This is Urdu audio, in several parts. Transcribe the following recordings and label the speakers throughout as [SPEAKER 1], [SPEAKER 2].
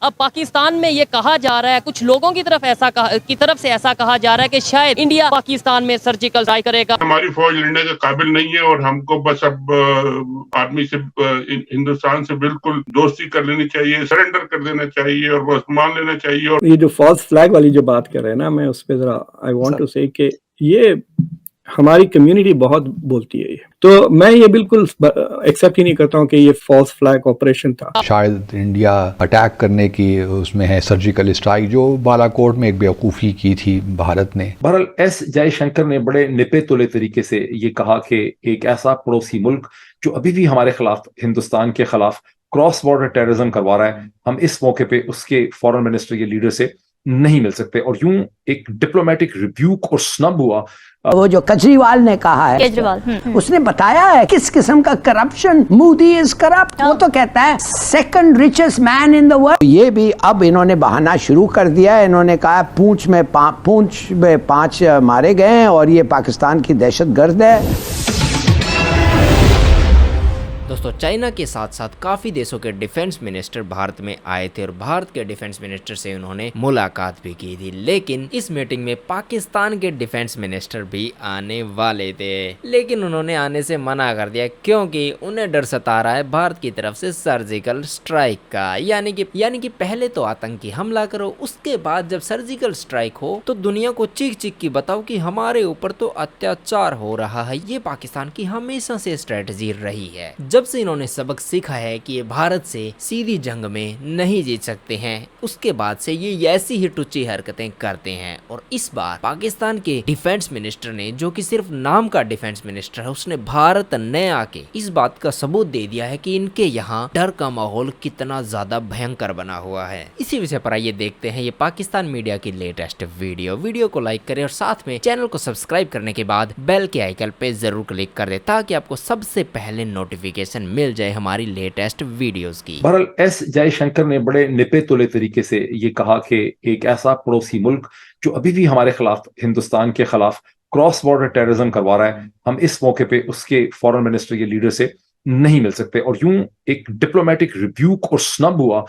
[SPEAKER 1] اب پاکستان میں یہ کہا جا رہا ہے، کچھ لوگوں کی طرف سے ایسا کہا جا رہا ہے کہ شاید انڈیا پاکستان میں سرجیکل اسٹرائیک کرے گا.
[SPEAKER 2] ہماری فوج لڑنے کے قابل نہیں ہے اور ہم کو بس اب آدمی سے ہندوستان سے بالکل دوستی کر لینی چاہیے، سرنڈر کر دینا چاہیے اور بس مان لینا چاہیے. اور
[SPEAKER 3] یہ جو فالس فلیگ والی جو بات کر رہے ہیں نا، میں اس پہ ذرا آئی وانٹ ٹو سے کہ یہ ہماری کمیونٹی بہت بولتی ہے، تو میں یہ بالکل ایکسیپٹ ہی نہیں کرتا ہوں کہ یہ فالس فلیگ آپریشن تھا.
[SPEAKER 4] شاید انڈیا اٹیک کرنے کی اس میں ہے سرجیکل اسٹرائک جو بالا کوٹ میں ایک بیوقوفی کی تھی بھارت نے.
[SPEAKER 5] بہرحال ایس جے شنکر نے بڑے نپے تلے طریقے سے یہ کہا کہ ایک ایسا پڑوسی ملک جو ابھی بھی ہمارے خلاف، ہندوستان کے خلاف کراس بارڈر ٹیررزم کروا رہا ہے، ہم اس موقع پہ اس کے فورن منسٹر یا لیڈر سے نہیں مل سکتے. اور یوں ایک ڈپلومیٹک ریبیوک اور سنب ہوا.
[SPEAKER 6] وہ جو کیجریوال نے کہا ہے، اس نے بتایا ہے کس قسم کا کرپشن، مودی از کرپٹ. وہ تو کہتا ہے second richest man in the world. یہ بھی اب انہوں نے بہانا شروع کر دیا ہے. انہوں نے کہا پونچھ میں 5 مارے گئے ہیں اور یہ پاکستان کی دہشت گرد ہے.
[SPEAKER 7] دوستو، چائنا کے ساتھ ساتھ کافی دیشوں کے ڈیفنس منسٹر بھارت میں آئے تھے اور بھارت کے ڈیفنس منسٹر سے انہوں نے ملاقات بھی کی تھی، لیکن اس میٹنگ میں پاکستان کے ڈیفنس منسٹر بھی آنے والے تھے، لیکن انہوں نے آنے سے منع کر دیا کیونکہ انہیں ڈر ستا رہا ہے بھارت کی طرف سے سرجیکل اسٹرائک کا. یعنی کہ پہلے تو آتنکی حملہ کرو، اس کے بعد جب سرجیکل اسٹرائک ہو تو دنیا کو چیخ چیخ کی بتاؤ کہ ہمارے اوپر تو اتیاچار ہو رہا ہے. یہ پاکستان کی ہمیشہ سے اسٹریٹجی رہی ہے. جب سے انہوں نے سبق سیکھا ہے کہ یہ بھارت سے سیدھی جنگ میں نہیں جیت سکتے ہیں، اس کے بعد سے یہ ایسی ہی ٹچی حرکتیں کرتے ہیں. اور اس بار پاکستان کے ڈیفنس منسٹر نے، جو کہ صرف نام کا ڈیفنس منسٹر ہے، اس نے بھارت نے آ کے اس بات کا ثبوت دے دیا ہے کہ ان کے یہاں ڈر کا ماحول کتنا زیادہ بھینکر بنا ہوا ہے. اسی وجہ پر آئیے دیکھتے ہیں یہ پاکستان میڈیا کی لیٹسٹ ویڈیو کو لائک کریں اور ساتھ میں چینل کو سبسکرائب کرنے کے بعد بیل کے آئیکن پہ ضرور کلک کر دیں تاکہ آپ کو سب سے پہلے نوٹیفیکیشن مل جائے ہماری لیٹسٹ ویڈیوز کی.
[SPEAKER 5] بہرحال ایس جے شنکر نے بڑے نپے تلے طریقے سے یہ کہا کہ ایک ایسا پڑوسی ملک جو ابھی بھی ہمارے خلاف، ہندوستان کے خلاف کراس بارڈر ٹیررزم کروا رہا ہے، ہم اس موقع پہ اس کے فورن منسٹر یا لیڈر سے نہیں مل سکتے. اور یوں ایک ڈپلومیٹک ریبیوک اور سنب ہوا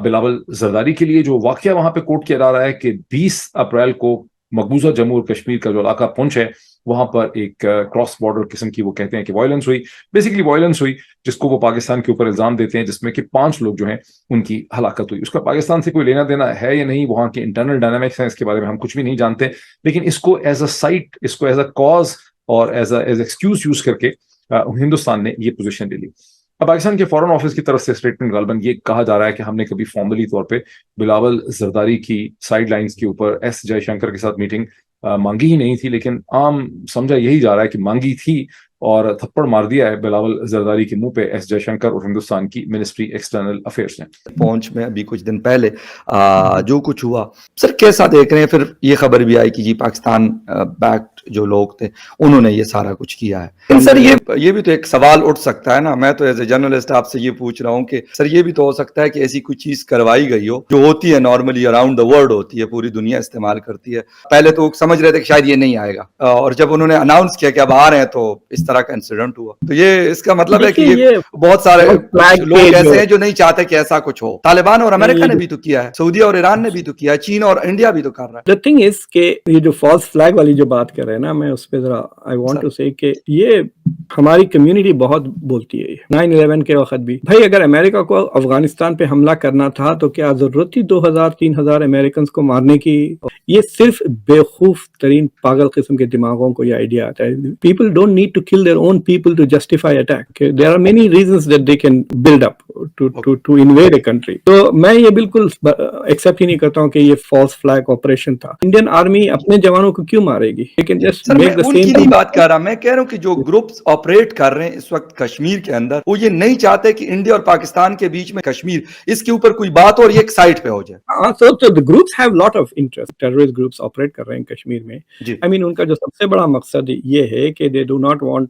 [SPEAKER 5] بلاول زرداری کے لیے. جو واقعہ وہاں پہ کوٹ کیا جا رہا ہے کہ 20 اپریل کو مقبوضہ جموں اور کشمیر کا جو علاقہ پونچھ ہے، وہاں پر ایک کراس بارڈر قسم کی، وہ کہتے ہیں کہ وائلنس ہوئی، بیسیکلی وائلنس ہوئی، جس کو وہ پاکستان کے اوپر الزام دیتے ہیں، جس میں کہ 5 لوگ جو ہیں ان کی ہلاکت ہوئی. اس کا پاکستان سے کوئی لینا دینا ہے یا نہیں، وہاں کے انٹرنل ڈائنامکس ہیں، اس کے بارے میں ہم کچھ بھی نہیں جانتے. لیکن اس کو ایز اے سائٹ، اس کو ایز اے کاز اور ایز ایکسکیوز یوز کر کے ہندوستان نے یہ پوزیشن لے لی. اب پاکستان کے فورن آفس کی طرف سے اسٹیٹمنٹ غالباً یہ کہا جا رہا ہے کہ ہم نے کبھی فارملی طور پہ بلاول زرداری کی سائڈ لائنز کے اوپر ایس جے شنکر کے ساتھ میٹنگ مانگی ہی نہیں تھی، لیکن عام سمجھا یہی جا رہا ہے کہ مانگی تھی اور تھپڑ مار دیا ہے بلاول زرداری کے منہ پہ ایس جے شنکر اور ہندوستان کی منسٹری ایکسٹرنل افیئرس نے.
[SPEAKER 8] پہنچ میں ابھی کچھ دن پہلے جو کچھ ہوا، سر کیسا دیکھ رہے ہیں؟ پھر یہ خبر بھی آئی کہ جی پاکستان بیکڈ جو لوگ تھے انہوں نے یہ سارا کچھ کیا ہے. سر یہ بھی تو ایک سوال اٹھ سکتا ہے نا، میں تو ایز اے جرنلسٹ آپ سے یہ پوچھ رہا ہوں کہ سر یہ بھی تو ہو سکتا ہے کہ ایسی کوئی چیز کروائی گئی ہو جو ہوتی ہے نارملی اراؤنڈ دا ورلڈ ہوتی ہے، پوری دنیا استعمال کرتی ہے. پہلے تو سمجھ رہے تھے کہ شاید یہ نہیں آئے گا، اور جب انہوں نے اناؤنس کیا کہ اب آ رہے ہیں تو اس طرح کا انسیڈنٹ ہوا. تو یہ اس کا مطلب ہے کہ یہ بہت سارے لوگ ایسے ہیں جو نہیں چاہتے کہ ایسا کچھ ہو. طالبان اور امریکہ نے بھی تو کیا ہے، سعودیہ اور ایران نے بھی تو کیا ہے، چین اور انڈیا بھی تو کر رہا ہے.
[SPEAKER 3] The thing is کہ یہ جو فالس فلیگ والی جو بات کر رہے ہیں نا، میں اس پہ ذرا آئی وانٹ ٹو سے کہ یہ ہماری کمیونٹی بہت بولتی ہے. 9/11 کے وقت بھی بھائی اگر امریکہ کو افغانستان پہ حملہ کرنا تھا تو کیا ضرورت تھی 2000-3000 امریکنز کو مارنے کی؟ یہ صرف بیوقوف ترین پاگل قسم کے دماغوں کو یہ آئیڈیا آتا ہے. People don't need to kill their own people to justify attack. Okay? There are many reasons that they can build up to invade a country. تو میں یہ بالکل ایکسیپٹ ہی نہیں کرتا ہوں کہ یہ فالس فلیگ آپریشن تھا. انڈین آرمی اپنے جوانوں کو کیوں مارے گی؟ لیکن جسٹ میک the same
[SPEAKER 8] نہیں بات کر رہا، میں کہہ رہا ہوں کہ جو گروپس آپریٹ کر رہے ہیں اس وقت کشمیر کے اندر، وہ یہ نہیں چاہتے کہ انڈیا اور پاکستان کے بیچ میں کشمیر، اس کے اوپر کوئی بات اور یہ ایک سائٹ پہ ہو جائے.
[SPEAKER 3] So the groups have lot of interest. Terrorist groups operate کر رہے ہیں کشمیر میں. I mean ان کا جو سب سے بڑا مقصد یہ ہے کہ they do not want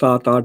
[SPEAKER 3] 7-8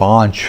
[SPEAKER 4] 5